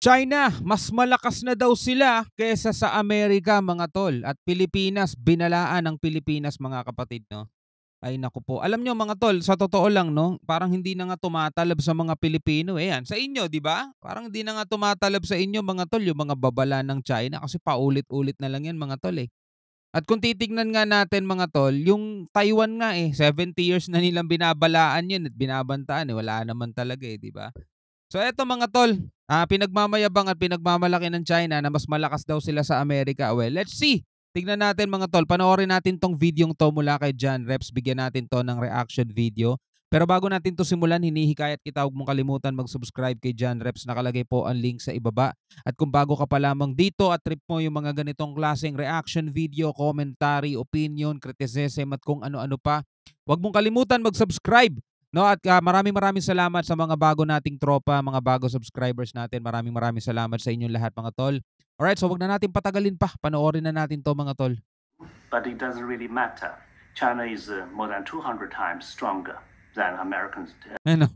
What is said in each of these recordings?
China, mas malakas na daw sila kaysa sa Amerika mga tol. At Pilipinas, binalaan ng Pilipinas mga kapatid, no? Ay naku po. Alam nyo mga tol, sa totoo lang, no? Parang hindi na nga tumatalab sa mga Pilipino. Eh, yan. Sa inyo, di ba? Parang hindi na nga tumatalab sa inyo mga tol, yung mga babala ng China. Kasi paulit-ulit na lang yan mga tol eh. At kung titignan nga natin mga tol, yung Taiwan nga eh, 70 years na nilang binabalaan yun at binabantaan eh. Wala naman talaga eh, di ba? So eto mga tol, pinagmamayabang at pinagmamalaki ng China na mas malakas daw sila sa Amerika. Well, let's see. Tignan natin mga tol, panoorin natin tong video to mula kay John Reps. Bigyan natin to ng reaction video. Pero bago natin to simulan, hinihikayat kita, huwag mong kalimutan mag-subscribe kay John Reps. Nakalagay po ang link sa ibaba. At kung bago ka pa lamang dito at trip mo yung mga ganitong klaseng reaction video, commentary, opinion, criticism at kung ano-ano pa, huwag mong kalimutan mag-subscribe. No, at maraming salamat sa mga bago nating tropa, mga bago subscribers natin. Maraming salamat sa inyong lahat mga tol. Alright, so wag na natin patagalin pa. Panoorin na natin to mga tol. But it doesn't really matter. China is more than 200 times stronger than Americans. Ano?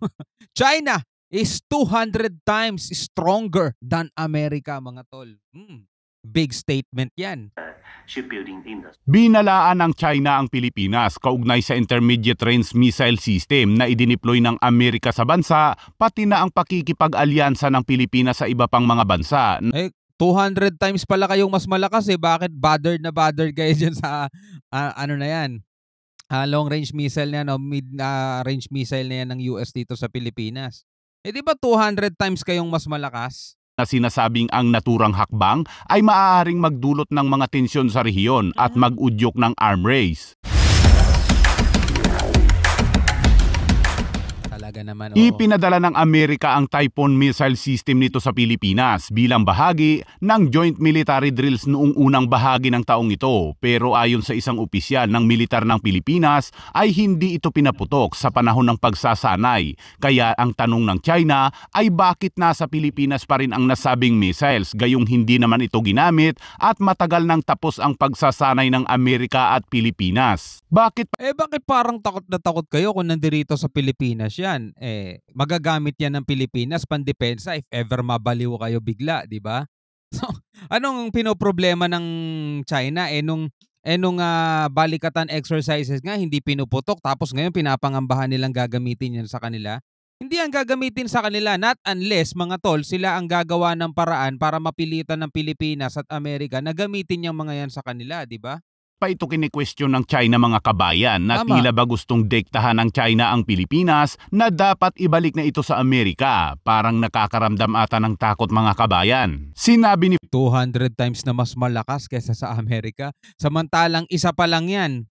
China is 200 times stronger than America mga tol. Big statement yan. Shipbuilding industry. Binalaan ng China ang Pilipinas kaugnay sa intermediate range missile system na idineploy ng Amerika sa bansa, pati na ang pakikipag-alyansa ng Pilipinas sa iba pang mga bansa. 200 times pala kayong mas malakas eh. Bakit bothered kayo dyan sa ano na yan? Long range missile na, no? Mid range missile na yan ng US dito sa Pilipinas. Eh di ba 200 times kayong mas malakas? Na sinasabing ang naturang hakbang ay maaaring magdulot ng mga tensyon sa rehiyon at mag-udyok ng arm race. Talaga naman, Ipinadala ng Amerika ang Typhoon missile system nito sa Pilipinas bilang bahagi ng joint military drills noong unang bahagi ng taong ito. Pero ayon sa isang opisyal ng militar ng Pilipinas ay hindi ito pinaputok sa panahon ng pagsasanay. Kaya ang tanong ng China ay bakit nasa Pilipinas pa rin ang nasabing missiles gayong hindi naman ito ginamit at matagal nang tapos ang pagsasanay ng Amerika at Pilipinas. Bakit parang takot na takot kayo kung nandirito sa Pilipinas yan? Magagamit yan ng Pilipinas pandepensa if ever mabaliw kayo bigla, di ba? So, anong pinoproblema ng China? Nung balikatan exercises nga hindi pinuputok tapos ngayon pinapangambahan nilang gagamitin yan sa kanila. Hindi ang gagamitin sa kanila, not unless mga tol sila ang gagawa ng paraan para mapilitan ng Pilipinas at Amerika na gamitin yung mga yan sa kanila, di ba? pa ito kini-question ng China mga kabayan na Tama. tila ba gustong diktahan ng China ang Pilipinas na dapat ibalik na ito sa Amerika? Parang nakakaramdam ata ng takot mga kabayan. Sinabi ni 200 times na mas malakas kaysa sa Amerika. Samantalang isa pa lang yan.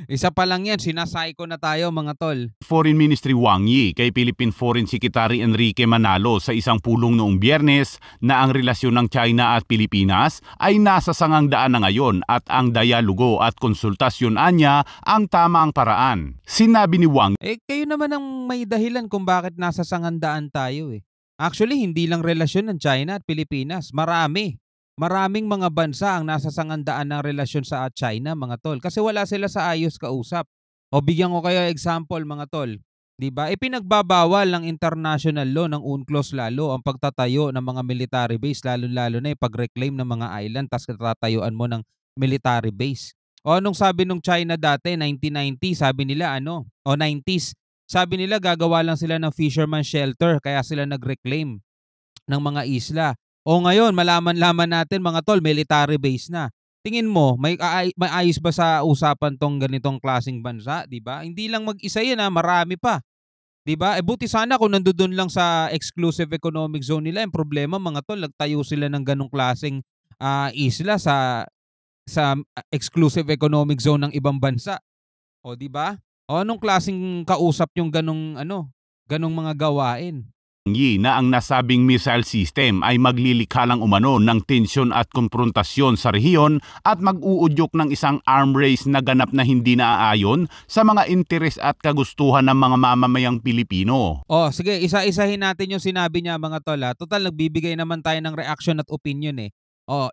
Isa pa lang yan, sinasayko na tayo mga tol. Foreign Ministry Wang Yi kay Philippine Foreign Secretary Enrique Manalo sa isang pulong noong Biyernes na ang relasyon ng China at Pilipinas ay nasa sangangdaan na ngayon at ang dialogo at konsultasyon anya ang tamang paraan. Sinabi ni Wang, kayo naman ang may dahilan kung bakit nasa sangandaan tayo eh. Actually, hindi lang relasyon ng China at Pilipinas. Maraming mga bansa ang nasa sangandaan ng relasyon sa China, mga tol. Kasi wala sila sa ayos kausap. O bigyan ko kayo example, mga tol. Diba? Ipinagbabawal ng international law ng UNCLOS lalo ang pagtatayo ng mga military base, lalo-lalo na yung pag-reclaim ng mga island tapos tatayuan mo ng military base. O anong sabi nung China dati, 1990, sabi nila o 90s, sabi nila gagawa lang sila ng fisherman shelter kaya sila nag-reclaim ng mga isla. O ngayon, malaman-laman natin mga tol, military base na. Tingin mo, may ayos ba sa usapan tong ganitong klaseng bansa, 'di ba? Hindi lang mag-isa 'yan, marami pa. 'Di ba? Buti sana kung nandoon lang sa exclusive economic zone nila. Yung problema mga tol, nagtayo sila ng ganong klaseng isla sa exclusive economic zone ng ibang bansa. O 'di ba? O anong klaseng kausap yung ganong mga gawain? Yi na ang nasabing missile system ay maglilikha lang umano ng tensyon at konfrontasyon sa rehiyon at mag-uudyok ng isang arm race na ganap na hindi naaayon sa mga interes at kagustuhan ng mga mamamayang Pilipino. Sige, isa-isahin natin yung sinabi niya mga tol. Total, nagbibigay naman tayo ng reaction at opinion eh.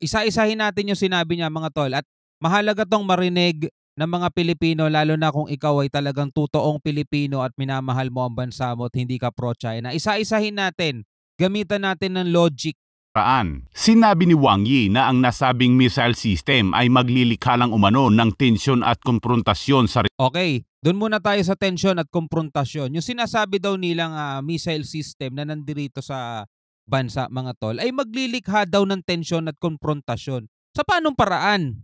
Isa-isahin natin yung sinabi niya mga tol at mahalaga tong marinig ng mga Pilipino, lalo na kung ikaw ay talagang totoong Pilipino at minamahal mo ang bansa mo at hindi ka pro-China. Isa-isahin natin Gamitan natin ng logic. Sinabi ni Wang Yi na ang nasabing missile system ay maglilikha lang umano ng tensyon at konfrontasyon sa Okay, doon muna tayo sa tensyon at konfrontasyon. Yung sinasabi daw nilang missile system na nandirito sa bansa, mga tol, ay maglilikha daw ng tensyon at konfrontasyon. Sa paanong paraan?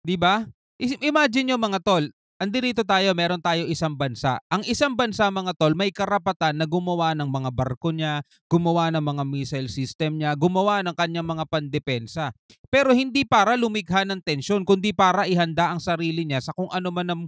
'Di ba? Imagine nyo, mga tol, andirito tayo, meron tayo isang bansa. Ang isang bansa, mga tol, may karapatan na gumawa ng mga barko niya, gumawa ng mga missile system niya, gumawa ng kanyang mga pandepensa. Pero hindi para lumikha ng tensyon, kundi para ihanda ang sarili niya sa kung ano man ang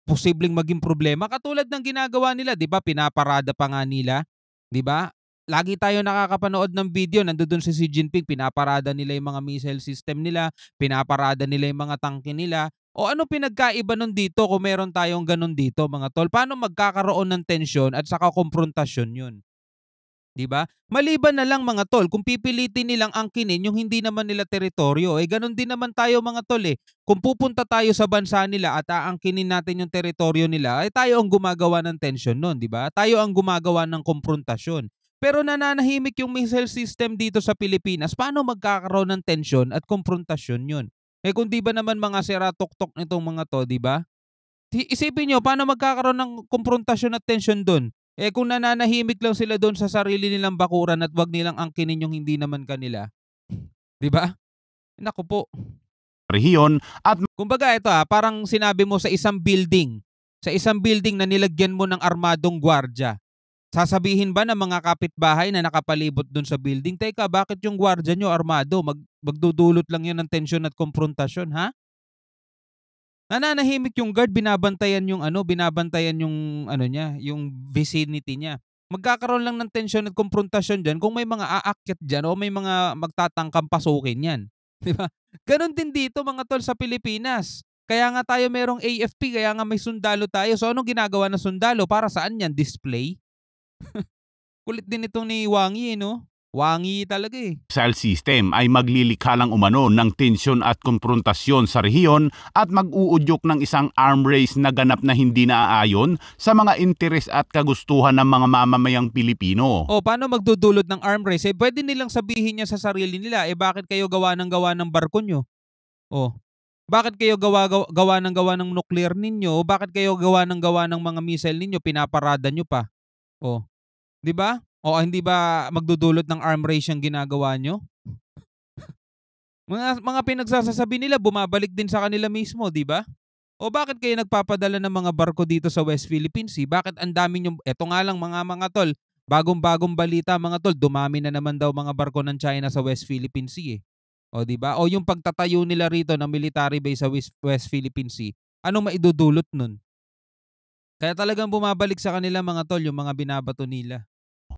posibleng maging problema. Katulad ng ginagawa nila, 'di ba? Pinaparada pa nga nila, 'di ba? Lagi tayo nakakapanood ng video, nandoon si Xi Jinping, pinaparada nila yung mga missile system nila, pinaparada nila yung mga tangke nila. O ano pinagkaiba nun dito kung meron tayong ganun dito, mga tol? Paano magkakaroon ng tensyon at saka konfrontasyon yun? 'Di ba? Maliban na lang, mga tol, kung pipilitin nilang angkinin yung hindi naman nila teritoryo, ganun din naman tayo, mga tol eh. Kung pupunta tayo sa bansa nila at aangkinin natin yung teritoryo nila, ay tayo ang gumagawa ng tensyon nun, 'di ba? Tayo ang gumagawa ng konfrontasyon. Pero nananahimik yung missile system dito sa Pilipinas, paano magkakaroon ng tensyon at konfrontasyon yun? Kung di ba naman mga sira-tuktok nitong mga to, di ba? Isipin nyo, paano magkakaroon ng konfrontasyon at tensyon doon? Kung nananahimik lang sila doon sa sarili nilang bakuran at wag nilang angkinin yung hindi naman kanila. Di ba? Naku po. rehiyon at Kumbaga ito parang sinabi mo sa isang building na nilagyan mo ng armadong gwardya. Sasabihin ba ng mga kapitbahay na nakapalibot dun sa building, teka, bakit yung gwardya nyo armado? Magdudulot lang yun ng tensyon at konfrontasyon, ha? Nananahimik yung guard, binabantayan yung niya, yung vicinity niya. Magkakaroon lang ng tensyon at konfrontasyon dyan kung may mga aakyat dyan o may mga magtatangkang pasukin yan. Di ba? Ganon din dito, mga tol, sa Pilipinas. Kaya nga tayo merong AFP, kaya nga may sundalo tayo. So anong ginagawa ng sundalo? Para saan yan? Display? Kulit din itong ni Wang Yi, no? Wang Yi talaga eh. missile system ay maglilikha lang umano ng tensyon at konfrontasyon sa rehiyon at mag-uudyok ng isang arm race na ganap na hindi naaayon sa mga interes at kagustuhan ng mga mamamayang Pilipino. Paano magdudulot ng arm race? Pwede nilang sabihin niya sa sarili nila, bakit kayo gawa ng barko nyo? Bakit kayo gawa ng nuclear ninyo? Bakit kayo gawa ng mga missile ninyo? Pinaparada nyo pa. 'Di ba? Hindi ba magdudulot ng arm race yung ginagawa nyo? mga pinagsasabi nila, bumabalik din sa kanila mismo, 'di ba? Bakit kayo nagpapadala ng mga barko dito sa West Philippine Sea? Bakit ang dami nyo? Eto nga lang, mga tol, bagong-bagong balita, mga tol, dumami na naman daw mga barko ng China sa West Philippine Sea. 'Di ba? Yung pagtatayo nila rito ng military base sa West Philippine Sea, anong maidudulot nun? Kaya talagang bumabalik sa kanila, mga tol, yung mga binabato nila.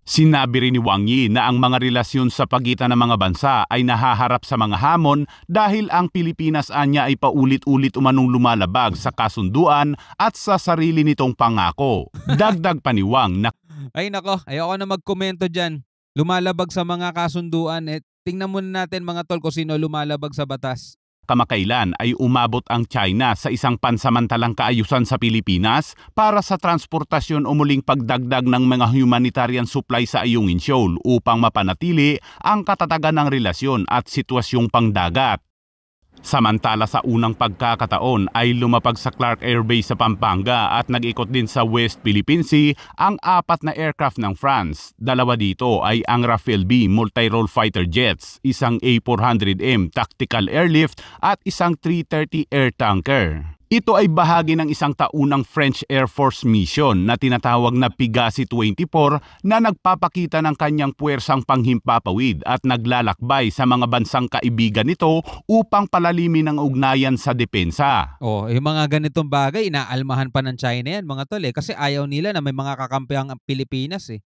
Sinabi rin ni Wang Yi na ang mga relasyon sa pagitan ng mga bansa ay nahaharap sa mga hamon dahil ang Pilipinas anya ay paulit-ulit umanong lumalabag sa kasunduan at sa sarili nitong pangako. Dagdag pa ni Wang na Ay nako, ayoko na magkomento dyan. Lumalabag sa mga kasunduan. Tingnan muna natin, mga tol, kung sino lumalabag sa batas. kamakailan ay umabot ang China sa isang pansamantalang kaayusan sa Pilipinas para sa transportasyon o muling pagdagdag ng mga humanitarian supply sa Ayungin Shoal upang mapanatili ang katatagan ng relasyon at sitwasyong pangdagat. Samantala sa unang pagkakataon ay lumapag sa Clark Air Base sa Pampanga at nag-ikot din sa West Philippine Sea ang 4 na aircraft ng France. 2 dito ay ang Rafale B multi-role fighter jets, isang A400M tactical airlift at isang 330 air tanker. Ito ay bahagi ng isang taunang French Air Force mission na tinatawag na Pegasi 24 na nagpapakita ng kanyang puwersang panghimpapawid at naglalakbay sa mga bansang kaibigan nito upang palalimin ang ugnayan sa depensa. Yung mga ganitong bagay, inaalmahan pa ng China yan, mga tol, kasi ayaw nila na may mga kakampi ang Pilipinas eh.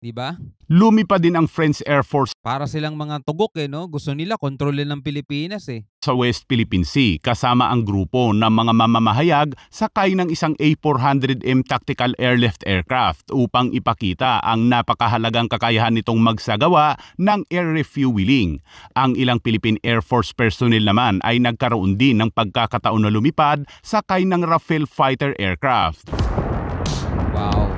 Diba? Lumipad din ang French Air Force para silang mga tugok no? Gusto nila kontrolin ng Pilipinas eh. Sa West Philippine Sea kasama ang grupo ng mga mamamahayag sakay ng isang A400M tactical airlift aircraft upang ipakita ang napakahalagang kakayahan nitong magsagawa ng air refueling. Ang ilang Philippine Air Force personnel naman ay nagkaroon din ng pagkakataon na lumipad sakay ng Rafale fighter aircraft. Wow.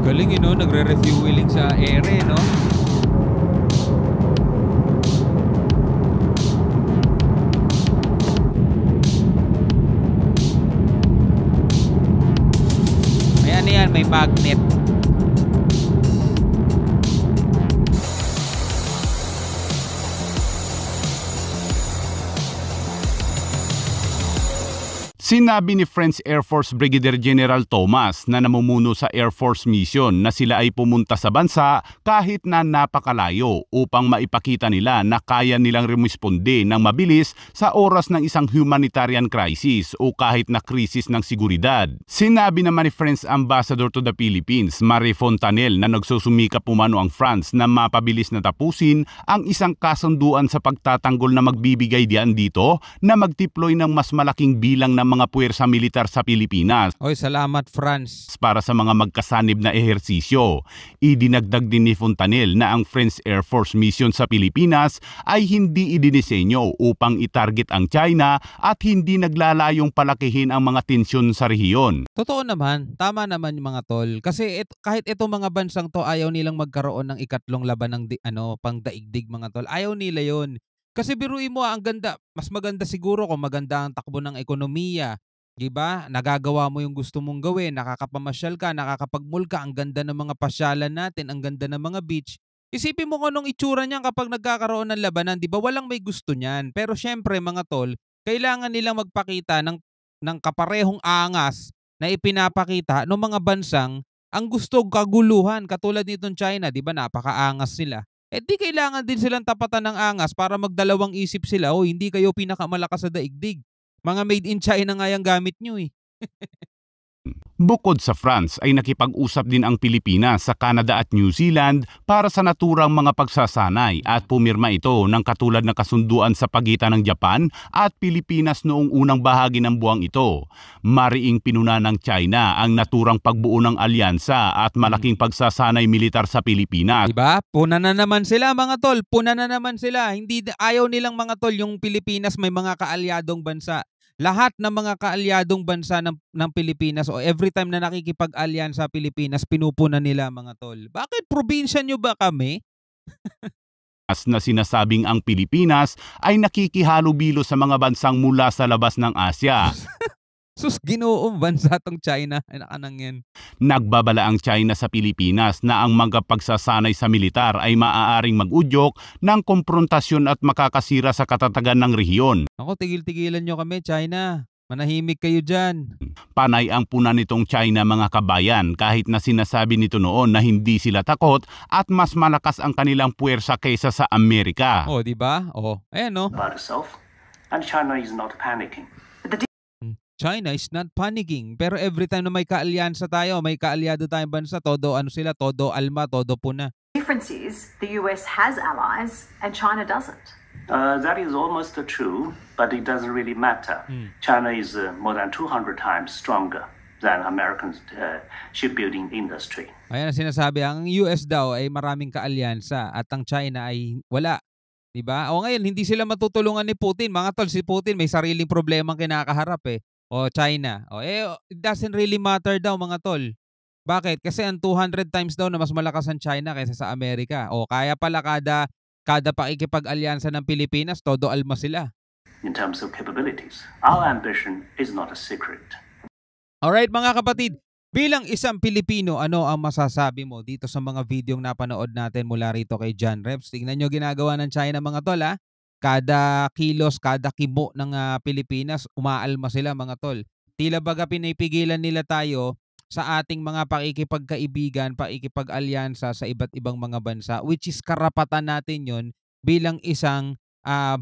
Galing no, nagre-refueling sa ere, no? Ayan yan, may magnet. Sinabi ni French Air Force Brigadier General Thomas na namumuno sa Air Force mission na sila ay pumunta sa bansa kahit na napakalayo upang maipakita nila na kaya nilang rumisponde ng mabilis sa oras ng isang humanitarian crisis o kahit na krisis ng seguridad. Sinabi naman ni French Ambassador to the Philippines, Marie Fontanelle, na nagsusumikap umano ang France na mapabilis na tapusin ang isang kasunduan sa pagtatanggol na magbibigay diyan dito na magdeploy ng mas malaking bilang ng mga puwersa militar sa Pilipinas. Oy, salamat France. Para sa mga magkasanib na ehersisyo. Idinagdag din ni Fontanelle na ang French Air Force mission sa Pilipinas ay hindi idinisenyo upang itarget ang China at hindi naglalayong palakihin ang mga tensyon sa rehiyon. Totoo naman, tama naman yung mga tol. Kasi kahit itong mga bansang to ayaw nilang magkaroon ng ikatlong laban ng pangdaigdig mga tol. Ayaw nila yon. Kasi biruin mo ang ganda, mas maganda siguro kung maganda ang takbo ng ekonomiya. 'Di ba? Nagagawa mo yung gusto mong gawin, nakakapamasyal ka, nakakapagmall ka, ang ganda ng mga pasyalan natin, ang ganda ng mga beach. Isipin mo kung anong itsura niyan kapag nagkakaroon ng labanan, 'di ba? Walang may gusto niyan. Pero syempre mga tol, kailangan nilang magpakita ng kaparehong angas na ipinapakita ng mga bansang ang gusto kaguluhan katulad nitong China, 'di ba? Napakaangas sila. Di kailangan din silang tapatan ng angas para magdalawang isip sila, "Oh, hindi kayo pinakamalakas sa daigdig. Mga made in China nga yung gamit nyo eh." Bukod sa France ay nakipag-usap din ang Pilipinas sa Canada at New Zealand para sa naturang mga pagsasanay at pumirma ito ng katulad na kasunduan sa pagitan ng Japan at Pilipinas noong unang bahagi ng buwang ito. Mariing pinuna ng China ang naturang pagbuo ng alyansa at malaking pagsasanay militar sa Pilipinas. Diba? Puna na naman sila mga tol, puna na naman sila. Ayaw nilang mga tol yung Pilipinas may mga kaalyadong bansa. Lahat ng mga kaalyadong bansa ng Pilipinas o every time na nakikipag-alyansa sa Pilipinas, pinupuna nila mga tol. Bakit probinsya nyo ba kami? Na sinasabing ang Pilipinas ay nakikihalubilo sa mga bansang mula sa labas ng Asya. Sus, ginoong bansa tong China. Anak-anang yan. Nagbabala ang China sa Pilipinas na ang mga pagsasanay sa militar ay maaaring mag-udyok ng komprontasyon at makakasira sa katatagan ng rehiyon. Ako, tigil-tigilan nyo kami, China. Manahimik kayo dyan. Panay ang puna nitong China mga kabayan kahit na sinasabi nito noon na hindi sila takot at mas malakas ang kanilang puwersa kaysa sa Amerika. Oh, di ba? Oh, ayan no. About itself, and China is not panicking. China is not panicking. Pero every time na may kaalyansa tayo, may kaalyado tayong bansa, todo ano sila, todo alma, todo puna. The difference is the US has allies and China doesn't. That is almost true, but it doesn't really matter. China is more than 200 times stronger than American shipbuilding industry. Ayan ang sinasabi, ang US daw ay maraming kaalyansa at ang China ay wala. Diba? O ngayon, hindi sila matutulungan ni Putin. Mga tol, si Putin may sariling problemang kinakaharap eh. O China. It doesn't really matter daw mga tol. Bakit? Kasi ang 200 times daw na mas malakas ang China kaysa sa Amerika. O kaya pala kada pakikipag-alyansa ng Pilipinas, todo alma sila. In terms of capabilities, our ambition is not a secret. Alright mga kapatid, bilang isang Pilipino, ano ang masasabi mo dito sa mga videong napanood natin mula rito kay John Reps? Tingnan nyo ginagawa ng China mga tol ha. Kada kilos, kada kibo ng Pilipinas, umaalma sila mga tol. Tila baga pinipigilan nila tayo sa ating mga pakikipagkaibigan, pakikipag-alyansa sa iba't ibang mga bansa, which is karapatan natin yon bilang isang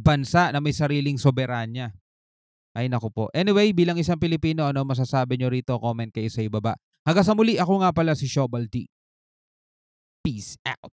bansa na may sariling soberanya. Ay naku po. Anyway, bilang isang Pilipino, ano masasabi nyo rito? Comment kayo sa ibaba. Hanggang sa muli, ako nga pala si Shobal D. Peace out.